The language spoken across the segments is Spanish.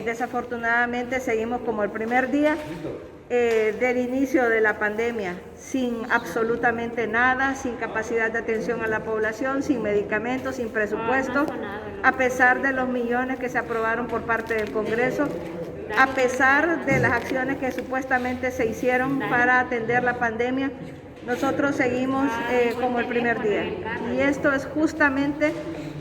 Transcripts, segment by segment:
Desafortunadamente seguimos como el primer día del inicio de la pandemia, sin absolutamente nada, sin capacidad de atención a la población, sin medicamentos, sin presupuesto, a pesar de los millones que se aprobaron por parte del Congreso, a pesar de las acciones que supuestamente se hicieron para atender la pandemia. Nosotros seguimos como el primer día, y esto es justamente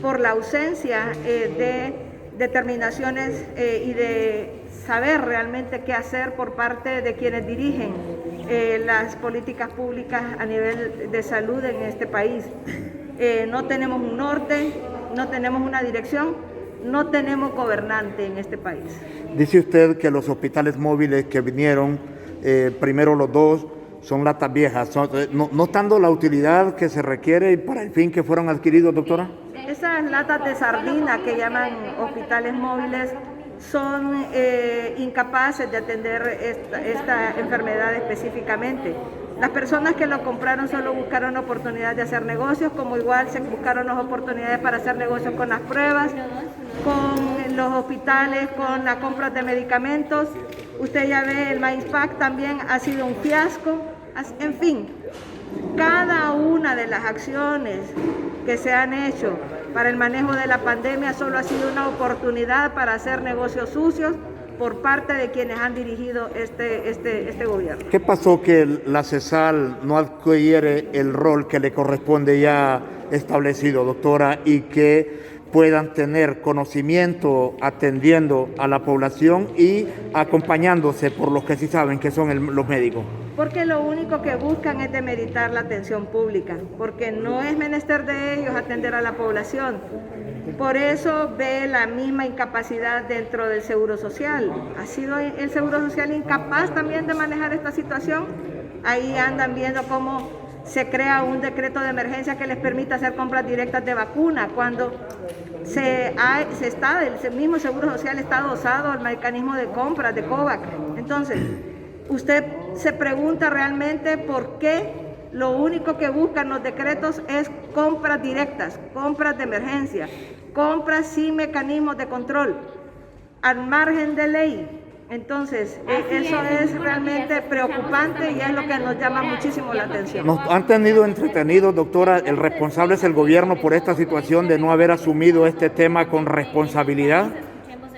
por la ausencia de determinaciones y de saber realmente qué hacer por parte de quienes dirigen las políticas públicas a nivel de salud en este país. No tenemos un norte, no tenemos una dirección, no tenemos gobernante en este país. Dice usted que los hospitales móviles que vinieron, primero los dos, son latas viejas, no dando la utilidad que se requiere para el fin que fueron adquiridos, doctora. Esas latas de sardina que llaman hospitales móviles son incapaces de atender esta enfermedad específicamente. Las personas que lo compraron solo buscaron oportunidad de hacer negocios, como igual se buscaron las oportunidades para hacer negocios con las pruebas, con los hospitales, con la compra de medicamentos. Usted ya ve, el Maíz Pack también ha sido un fiasco. En fin, cada una de las acciones que se han hecho para el manejo de la pandemia solo ha sido una oportunidad para hacer negocios sucios por parte de quienes han dirigido este gobierno. ¿Qué pasó que la CESAL no adquiere el rol que le corresponde ya establecido, doctora, y que puedan tener conocimiento atendiendo a la población y acompañándose por los que sí saben que son los médicos? Porque lo único que buscan es demeritar la atención pública, porque no es menester de ellos atender a la población. Por eso ve la misma incapacidad dentro del Seguro Social. Ha sido el Seguro Social incapaz también de manejar esta situación. Ahí andan viendo cómo se crea un decreto de emergencia que les permita hacer compras directas de vacuna, cuando el mismo Seguro Social está adosado al mecanismo de compras de COVAX. Entonces, usted se pregunta realmente por qué lo único que buscan los decretos es compras directas, compras de emergencia, compras sin mecanismos de control, al margen de ley. Entonces, eso es realmente preocupante y es lo que nos llama muchísimo la atención. Nos han tenido entretenidos, doctora. El responsable es el gobierno por esta situación de no haber asumido este tema con responsabilidad.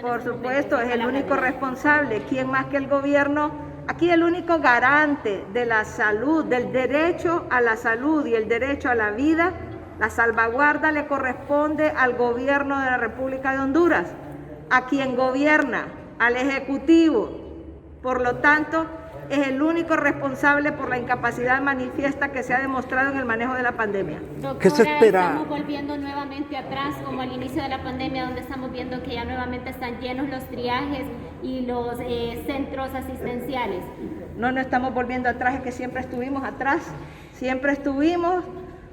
Por supuesto, es el único responsable. ¿Quién más que el gobierno? Aquí el único garante de la salud, del derecho a la salud y el derecho a la vida, la salvaguarda le corresponde al gobierno de la República de Honduras, a quien gobierna, al Ejecutivo. Por lo tanto, es el único responsable por la incapacidad manifiesta que se ha demostrado en el manejo de la pandemia. Doctora, ¿qué se espera? Estamos volviendo nuevamente atrás, como al inicio de la pandemia, donde estamos viendo que ya nuevamente están llenos los triajes y los centros asistenciales. No estamos volviendo atrás, es que siempre estuvimos atrás, siempre estuvimos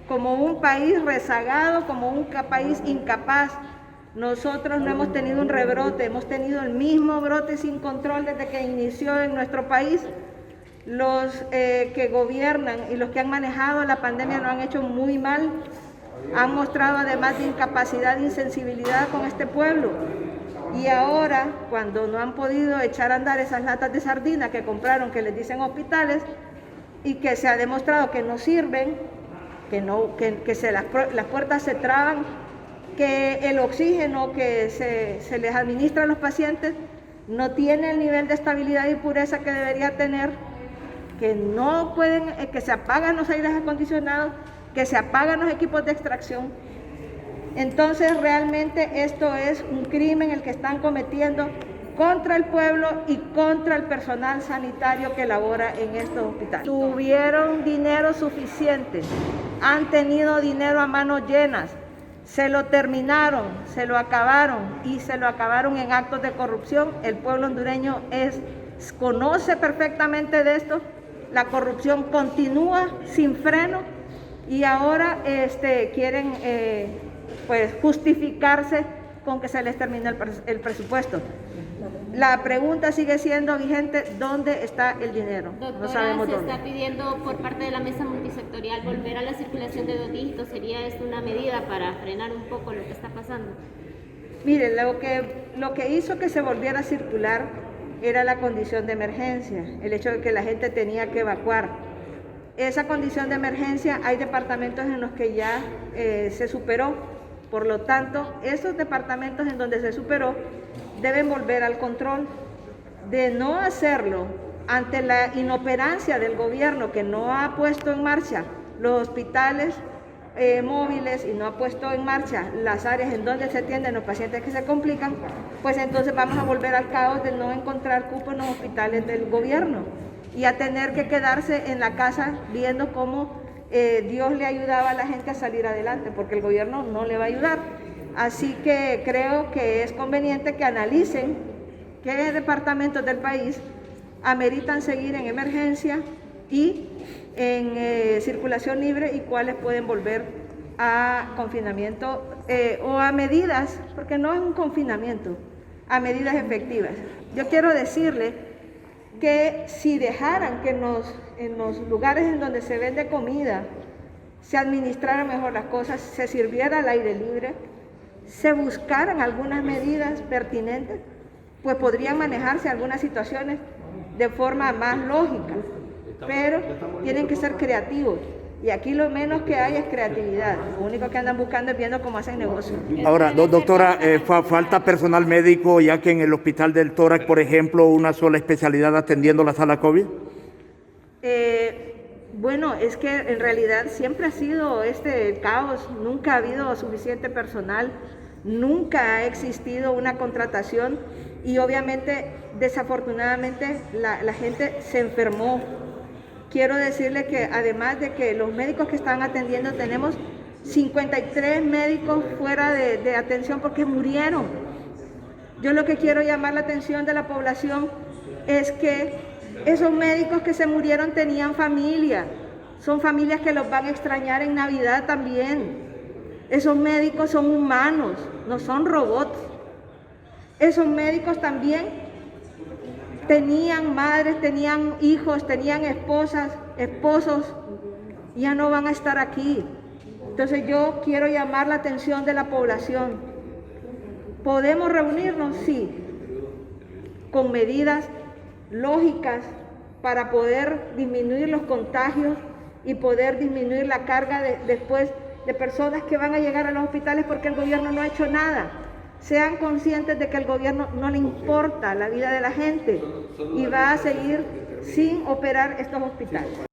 como un país rezagado, como un país incapaz. Nosotros no hemos tenido un rebrote, hemos tenido el mismo brote sin control desde que inició en nuestro país. Los que gobiernan y los que han manejado la pandemia lo han hecho muy mal, han mostrado además de incapacidad e insensibilidad con este pueblo. Y ahora, cuando no han podido echar a andar esas latas de sardina que compraron, que les dicen hospitales, y que se ha demostrado que no sirven, las puertas se traban, que el oxígeno que se les administra a los pacientes no tiene el nivel de estabilidad y pureza que debería tener, que no pueden, que se apagan los aires acondicionados, que se apagan los equipos de extracción. Entonces realmente esto es un crimen el que están cometiendo contra el pueblo y contra el personal sanitario que labora en estos hospitales. Tuvieron dinero suficiente, han tenido dinero a manos llenas, se lo terminaron, se lo acabaron y se lo acabaron en actos de corrupción. El pueblo hondureño conoce perfectamente de esto. La corrupción continúa sin freno y ahora quieren pues justificarse con que se les termine el presupuesto. La pregunta sigue siendo vigente: ¿dónde está el dinero? Doctora, no sabemos dónde. Se está pidiendo por parte de la mesa multisectorial volver a la circulación de 2 dígitos. ¿Sería esto una medida para frenar un poco lo que está pasando? Miren, lo que hizo que se volviera a circular era la condición de emergencia, el hecho de que la gente tenía que evacuar. Esa condición de emergencia, hay departamentos en los que ya se superó, por lo tanto, esos departamentos en donde se superó deben volver al control. De no hacerlo ante la inoperancia del gobierno, que no ha puesto en marcha los hospitales móviles y no ha puesto en marcha las áreas en donde se atienden los pacientes que se complican, pues entonces vamos a volver al caos de no encontrar cupo en los hospitales del gobierno y a tener que quedarse en la casa viendo cómo Dios le ayudaba a la gente a salir adelante, porque el gobierno no le va a ayudar. Así que creo que es conveniente que analicen qué departamentos del país ameritan seguir en emergencia y en circulación libre y cuáles pueden volver a confinamiento o a medidas, porque no es un confinamiento, a medidas efectivas. Yo quiero decirle que si dejaran que en los lugares en donde se vende comida se administraran mejor las cosas, se sirviera al aire libre, se buscaran algunas medidas pertinentes, pues podrían manejarse algunas situaciones de forma más lógica, pero tienen que ser creativos. Y aquí lo menos que hay es creatividad. Lo único que andan buscando es viendo cómo hacen negocio. Ahora, doctora, falta personal médico, ya que en el Hospital del Tórax, por ejemplo, una sola especialidad atendiendo la sala COVID. Bueno, es que en realidad siempre ha sido este caos, nunca ha habido suficiente personal, nunca ha existido una contratación y obviamente, desafortunadamente, la gente se enfermó. Quiero decirle que además de que los médicos que están atendiendo, tenemos 53 médicos fuera de atención porque murieron. Yo lo que quiero llamar la atención de la población es que esos médicos que se murieron tenían familia, son familias que los van a extrañar en Navidad también. Esos médicos son humanos, no son robots. Esos médicos también tenían madres, tenían hijos, tenían esposas, esposos, ya no van a estar aquí. Entonces yo quiero llamar la atención de la población. ¿Podemos reunirnos? Sí, con medidas lógicas para poder disminuir los contagios y poder disminuir la carga después de personas que van a llegar a los hospitales porque el gobierno no ha hecho nada. Sean conscientes de que el gobierno no le importa la vida de la gente y va a seguir sin operar estos hospitales.